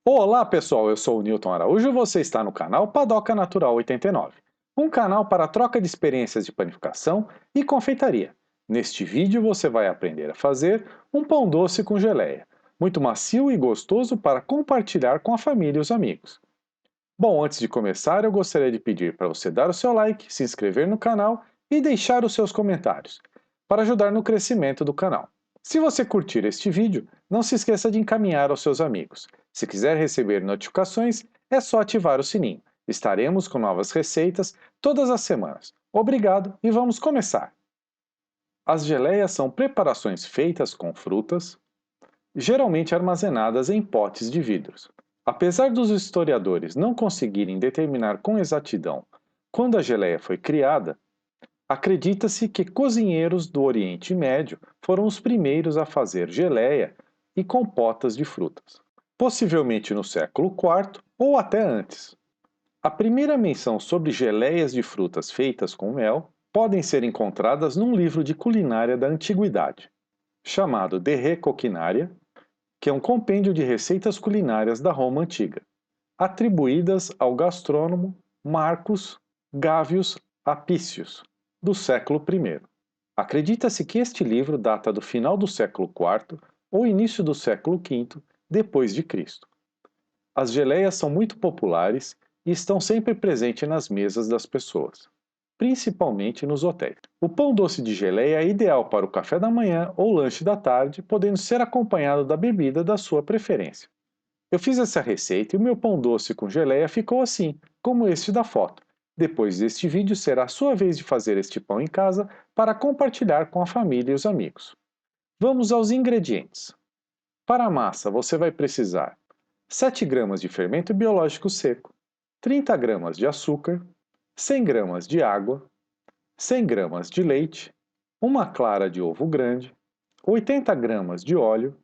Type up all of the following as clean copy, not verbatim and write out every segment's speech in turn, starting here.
Olá pessoal, eu sou o Newton Araújo e você está no canal Padoca Natural 89, um canal para troca de experiências de panificação e confeitaria. Neste vídeo você vai aprender a fazer um pão doce com geleia, muito macio e gostoso para compartilhar com a família e os amigos. Bom, antes de começar eu gostaria de pedir para você dar o seu like, se inscrever no canal e deixar os seus comentários, para ajudar no crescimento do canal. Se você curtir este vídeo, não se esqueça de encaminhar aos seus amigos. Se quiser receber notificações, é só ativar o sininho. Estaremos com novas receitas todas as semanas. Obrigado e vamos começar! As geleias são preparações feitas com frutas, geralmente armazenadas em potes de vidros. Apesar dos historiadores não conseguirem determinar com exatidão quando a geleia foi criada, acredita-se que cozinheiros do Oriente Médio foram os primeiros a fazer geleia e compotas de frutas, possivelmente no século IV ou até antes. A primeira menção sobre geleias de frutas feitas com mel podem ser encontradas num livro de culinária da antiguidade, chamado De Re Coquinaria, que é um compêndio de receitas culinárias da Roma antiga, atribuídas ao gastrônomo Marcus Gavius Apicius, do século I. Acredita-se que este livro data do final do século IV ou início do século V depois de Cristo. As geleias são muito populares e estão sempre presentes nas mesas das pessoas, principalmente nos hotéis. O pão doce de geleia é ideal para o café da manhã ou lanche da tarde, podendo ser acompanhado da bebida da sua preferência. Eu fiz essa receita e o meu pão doce com geleia ficou assim, como este da foto. Depois deste vídeo será a sua vez de fazer este pão em casa para compartilhar com a família e os amigos. Vamos aos ingredientes. Para a massa você vai precisar 7 gramas de fermento biológico seco, 30 gramas de açúcar, 100 gramas de água, 100 gramas de leite, uma clara de ovo grande, 80 gramas de óleo,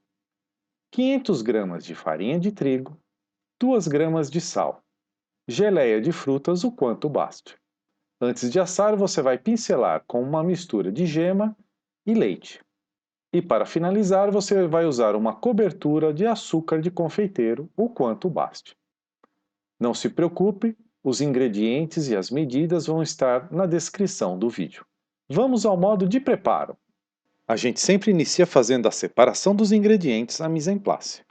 500 gramas de farinha de trigo, 2 gramas de sal, geleia de frutas o quanto baste. Antes de assar, você vai pincelar com uma mistura de gema e leite. E para finalizar, você vai usar uma cobertura de açúcar de confeiteiro o quanto baste. Não se preocupe, os ingredientes e as medidas vão estar na descrição do vídeo. Vamos ao modo de preparo. A gente sempre inicia fazendo a separação dos ingredientes, a mise en place.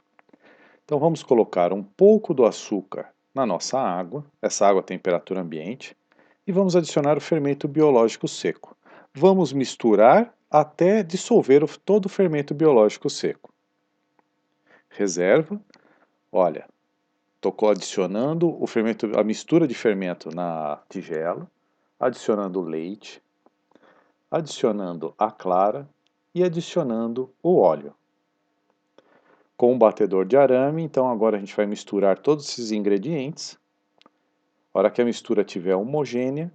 Então vamos colocar um pouco do açúcar na nossa água, essa água a temperatura ambiente, e vamos adicionar o fermento biológico seco. Vamos misturar até dissolver todo o fermento biológico seco. Reserva. Olha, estou adicionando a mistura de fermento na tigela, adicionando o leite, adicionando a clara e adicionando o óleo. Com um batedor de arame, então agora a gente vai misturar todos esses ingredientes. Na hora que a mistura estiver homogênea,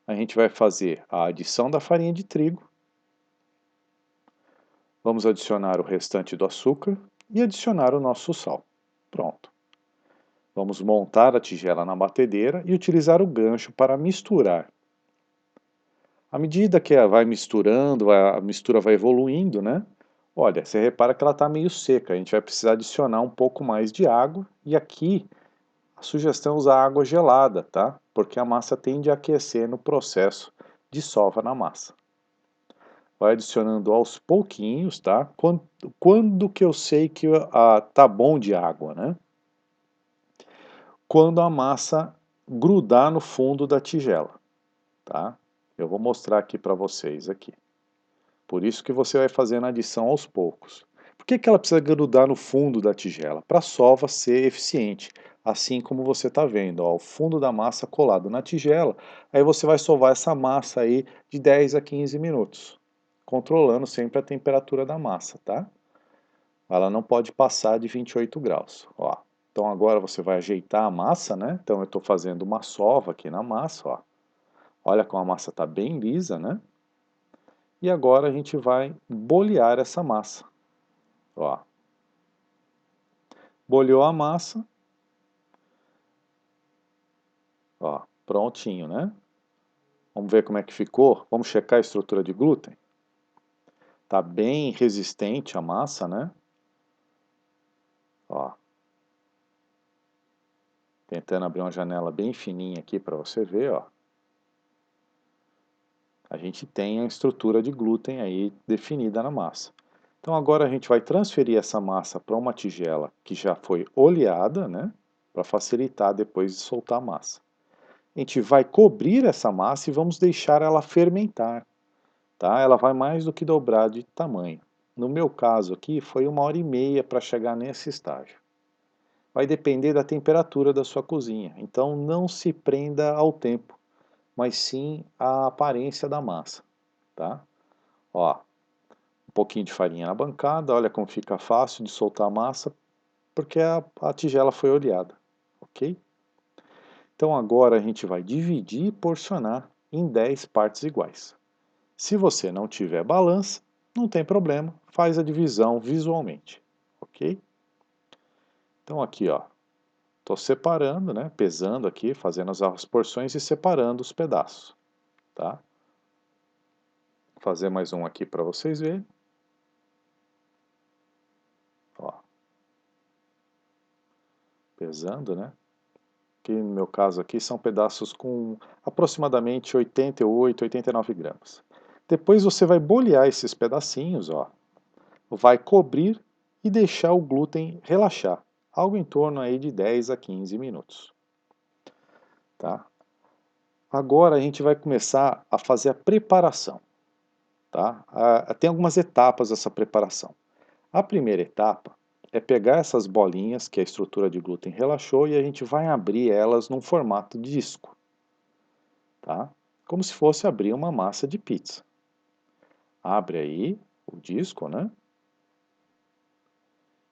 a gente vai fazer a adição da farinha de trigo. Vamos adicionar o restante do açúcar e adicionar o nosso sal. Pronto. Vamos montar a tigela na batedeira e utilizar o gancho para misturar. À medida que vai misturando, a mistura vai evoluindo, né? Olha, você repara que ela está meio seca, a gente vai precisar adicionar um pouco mais de água. E aqui, a sugestão é usar água gelada, tá? Porque a massa tende a aquecer no processo de sova na massa. Vai adicionando aos pouquinhos, tá? Quando que eu sei que tá bom de água, né? Quando a massa grudar no fundo da tigela, tá? Eu vou mostrar aqui para vocês aqui. Por isso que você vai fazendo a adição aos poucos. Por que ela precisa grudar no fundo da tigela? Para a sova ser eficiente. Assim como você está vendo, ó, o fundo da massa colado na tigela. Aí você vai sovar essa massa aí de 10 a 15 minutos. Controlando sempre a temperatura da massa, tá? Ela não pode passar de 28 graus. Ó. Então agora você vai ajeitar a massa, né? Então eu estou fazendo uma sova aqui na massa, ó. Olha como a massa está bem lisa, né? E agora a gente vai bolear essa massa. Ó. Bolhou a massa. Ó, prontinho, né? Vamos ver como é que ficou. Vamos checar a estrutura de glúten. Tá bem resistente a massa, né? Ó. Tentando abrir uma janela bem fininha aqui para você ver, ó. A gente tem a estrutura de glúten aí definida na massa. Então agora a gente vai transferir essa massa para uma tigela que já foi oleada, né? Para facilitar depois de soltar a massa. A gente vai cobrir essa massa e vamos deixar ela fermentar, tá? Ela vai mais do que dobrar de tamanho. No meu caso aqui foi 1h30 para chegar nesse estágio. Vai depender da temperatura da sua cozinha, então não se prenda ao tempo, mas sim à aparência da massa, tá? Ó, um pouquinho de farinha na bancada, olha como fica fácil de soltar a massa, porque a tigela foi oleada, ok? Então agora a gente vai dividir e porcionar em 10 partes iguais. Se você não tiver balança, não tem problema, faz a divisão visualmente, ok? Então aqui, ó, estou separando, né, pesando aqui, fazendo as porções e separando os pedaços, tá? Vou fazer mais um aqui para vocês verem. Ó, pesando, né? Que no meu caso aqui são pedaços com aproximadamente 88, 89 gramas. Depois você vai bolear esses pedacinhos, ó, vai cobrir e deixar o glúten relaxar, algo em torno aí de 10 a 15 minutos. Tá? Agora a gente vai começar a fazer a preparação. Tá? Tem algumas etapas dessa preparação. A primeira etapa é pegar essas bolinhas que a estrutura de glúten relaxou e a gente vai abrir elas num formato de disco. Tá? Como se fosse abrir uma massa de pizza. Abre aí o disco, né?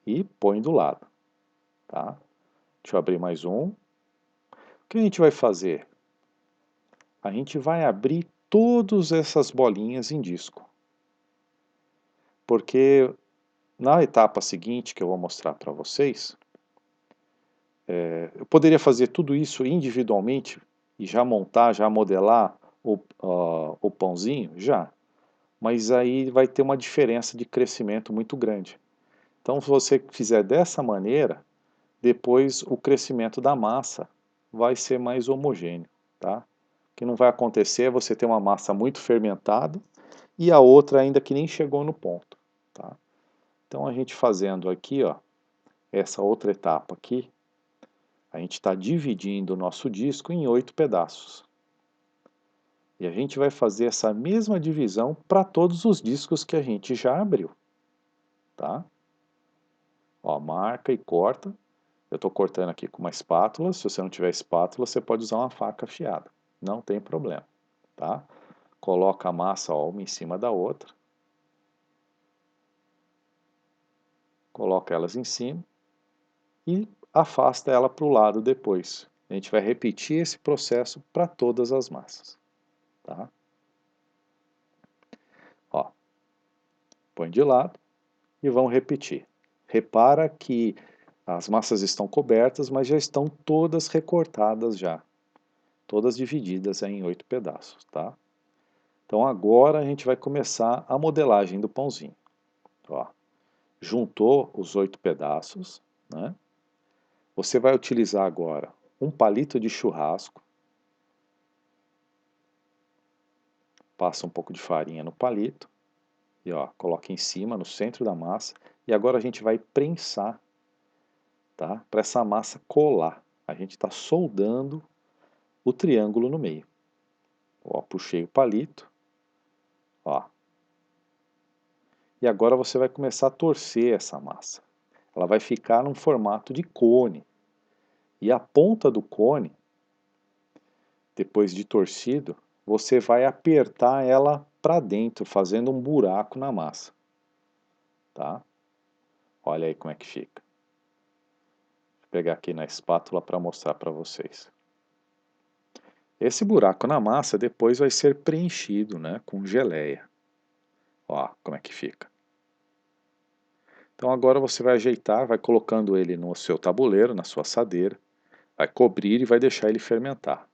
E põe do lado. Tá? Deixa eu abrir mais um. O que a gente vai fazer? A gente vai abrir todas essas bolinhas em disco. Porque na etapa seguinte que eu vou mostrar para vocês, eu poderia fazer tudo isso individualmente e já montar, já modelar o pãozinho? Já. Mas aí vai ter uma diferença de crescimento muito grande. Então, se você fizer dessa maneira, depois o crescimento da massa vai ser mais homogêneo, tá? O que não vai acontecer é você ter uma massa muito fermentada e a outra ainda que nem chegou no ponto, tá? Então a gente fazendo aqui, ó, essa outra etapa aqui, a gente está dividindo o nosso disco em 8 pedaços. E a gente vai fazer essa mesma divisão para todos os discos que a gente já abriu, tá? Ó, marca e corta. Eu estou cortando aqui com uma espátula. Se você não tiver espátula, você pode usar uma faca afiada. Não tem problema, tá? Coloca a massa, ó, uma em cima da outra. Coloca elas em cima e afasta ela para o lado depois. A gente vai repetir esse processo para todas as massas, tá? Ó, põe de lado e vamos repetir. Repara que as massas estão cobertas, mas já estão todas recortadas já. Todas divididas em 8 pedaços, tá? Então agora a gente vai começar a modelagem do pãozinho. Ó, juntou os 8 pedaços, né? Você vai utilizar agora um palito de churrasco. Passa um pouco de farinha no palito. E ó, coloca em cima, no centro da massa. E agora a gente vai prensar, tá? Para essa massa colar. A gente está soldando o triângulo no meio. Ó, puxei o palito. Ó. E agora você vai começar a torcer essa massa. Ela vai ficar num formato de cone. E a ponta do cone, depois de torcido, você vai apertar ela para dentro, fazendo um buraco na massa. Tá? Olha aí como é que fica. Vou pegar aqui na espátula para mostrar para vocês. Esse buraco na massa depois vai ser preenchido, né, com geleia. Ó, como é que fica. Então agora você vai ajeitar, vai colocando ele no seu tabuleiro, na sua assadeira, vai cobrir e vai deixar ele fermentar.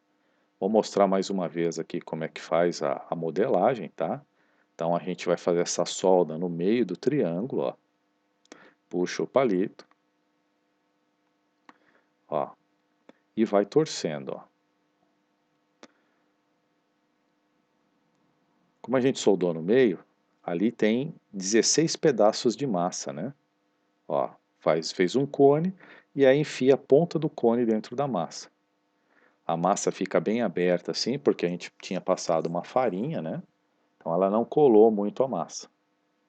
Vou mostrar mais uma vez aqui como é que faz a modelagem, tá? Então a gente vai fazer essa solda no meio do triângulo, ó. Puxa o palito, ó. e vai torcendo, ó. Como a gente soldou no meio, ali tem 16 pedaços de massa, né? Ó, fez um cone e aí enfia a ponta do cone dentro da massa. A massa fica bem aberta assim, porque a gente tinha passado uma farinha, né? Então ela não colou muito a massa.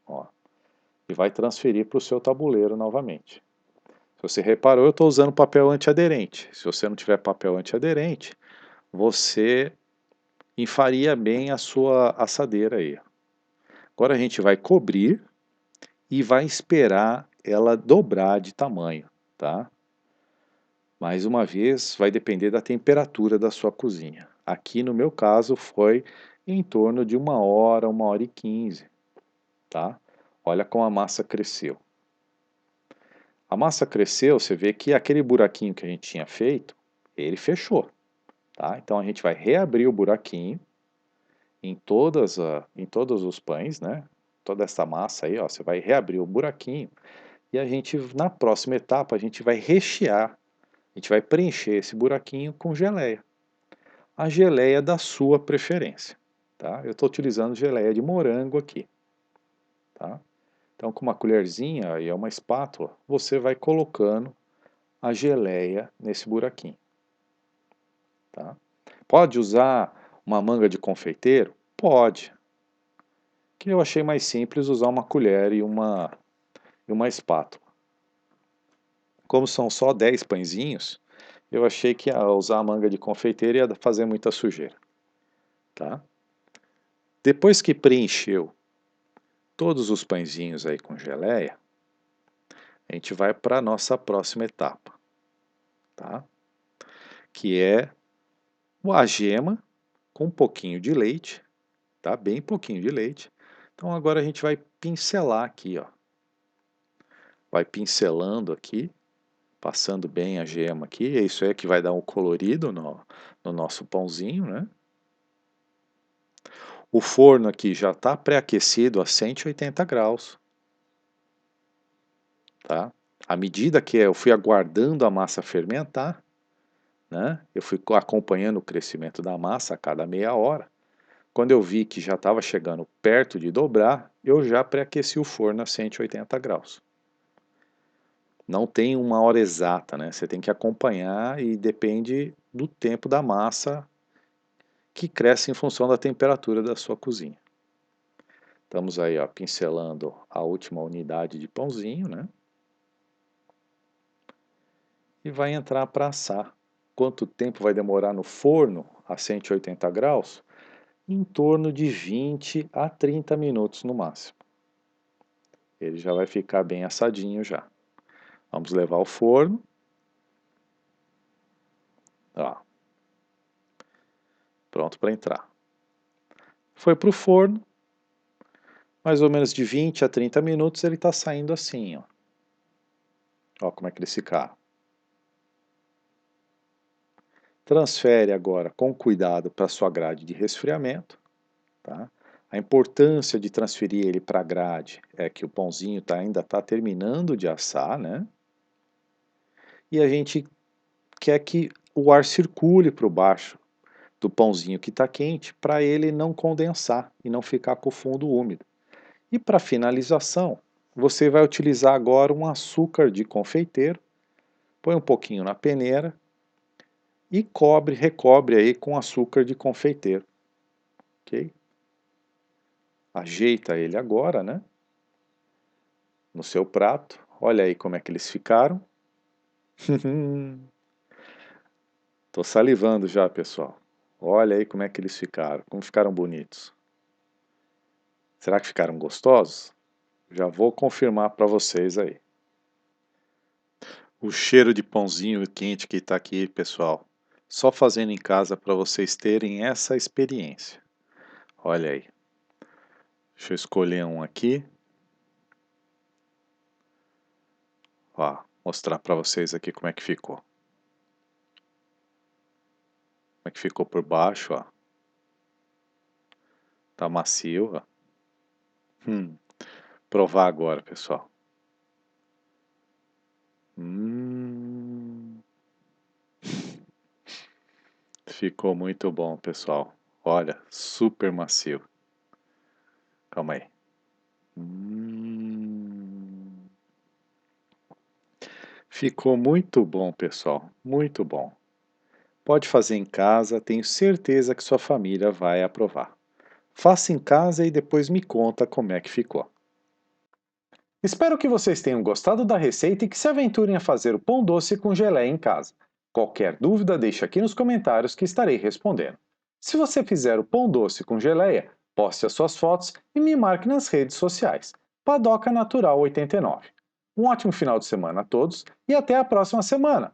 Ó, e vai transferir para o seu tabuleiro novamente. Se você reparou, eu estou usando papel antiaderente. Se você não tiver papel antiaderente, você enfaria bem a sua assadeira aí. Agora a gente vai cobrir e vai esperar ela dobrar de tamanho, tá? Mais uma vez, vai depender da temperatura da sua cozinha. Aqui no meu caso foi em torno de 1 hora e 15, tá? Olha como a massa cresceu. A massa cresceu, você vê que aquele buraquinho que a gente tinha feito, ele fechou, tá? Então a gente vai reabrir o buraquinho em todos os pães, né? Toda essa massa aí, ó, você vai reabrir o buraquinho e a gente, na próxima etapa, a gente vai rechear, a gente vai preencher esse buraquinho com geleia. A geleia da sua preferência, tá? Eu estou utilizando geleia de morango aqui, tá? Então, com uma colherzinha e uma espátula, você vai colocando a geleia nesse buraquinho, tá? Pode usar uma manga de confeiteiro? Pode. Que eu achei mais simples usar uma colher e uma espátula. Como são só 10 pãezinhos, eu achei que usar a manga de confeiteiro ia fazer muita sujeira, tá? Depois que preencheu todos os pãezinhos aí com geleia, a gente vai para a nossa próxima etapa, tá? Que é a gema com um pouquinho de leite, tá? Bem pouquinho de leite. Então agora a gente vai pincelar aqui, ó. Vai pincelando aqui, passando bem a gema aqui. É isso aí que vai dar um colorido no nosso pãozinho, né? O forno aqui já está pré-aquecido a 180 graus, tá? À medida que eu fui aguardando a massa fermentar, né? Eu fui acompanhando o crescimento da massa a cada meia hora. Quando eu vi que já estava chegando perto de dobrar, eu já pré-aqueci o forno a 180 graus. Não tem uma hora exata, né? Você tem que acompanhar e depende do tempo da massa que cresce em função da temperatura da sua cozinha. Estamos aí, ó, pincelando a última unidade de pãozinho, né? E vai entrar para assar. Quanto tempo vai demorar no forno a 180 graus? Em torno de 20 a 30 minutos no máximo. Ele já vai ficar bem assadinho já. Vamos levar ao forno. Ó, pronto para entrar. Foi para o forno. Mais ou menos de 20 a 30 minutos ele está saindo assim, ó. Ó como é que eles ficaram. Transfere agora com cuidado para a sua grade de resfriamento, tá? A importância de transferir ele para a grade é que o pãozinho ainda está terminando de assar, né? E a gente quer que o ar circule para o baixo do pãozinho que está quente para ele não condensar e não ficar com o fundo úmido. E para finalização, você vai utilizar agora um açúcar de confeiteiro, põe um pouquinho na peneira e recobre aí com açúcar de confeiteiro, ok? Ajeita ele agora, né? No seu prato. Olha aí como é que eles ficaram. Tô salivando já, pessoal. Olha aí como é que eles ficaram, como ficaram bonitos. Será que ficaram gostosos? Já vou confirmar para vocês aí. O cheiro de pãozinho quente que está aqui, pessoal. Só fazendo em casa para vocês terem essa experiência. Olha aí. Deixa eu escolher um aqui. Ó, mostrar para vocês aqui como é que ficou. Como é que ficou por baixo, ó. Tá macio, ó. Provar agora, pessoal. Hum. Ficou muito bom, pessoal. Olha, super macio. Calma aí. Ficou muito bom, pessoal. Muito bom. Pode fazer em casa, tenho certeza que sua família vai aprovar. Faça em casa e depois me conta como é que ficou. Espero que vocês tenham gostado da receita e que se aventurem a fazer o pão doce com geleia em casa. Qualquer dúvida, deixe aqui nos comentários que estarei respondendo. Se você fizer o pão doce com geleia, poste as suas fotos e me marque nas redes sociais. Padoca Natural 89. Um ótimo final de semana a todos e até a próxima semana!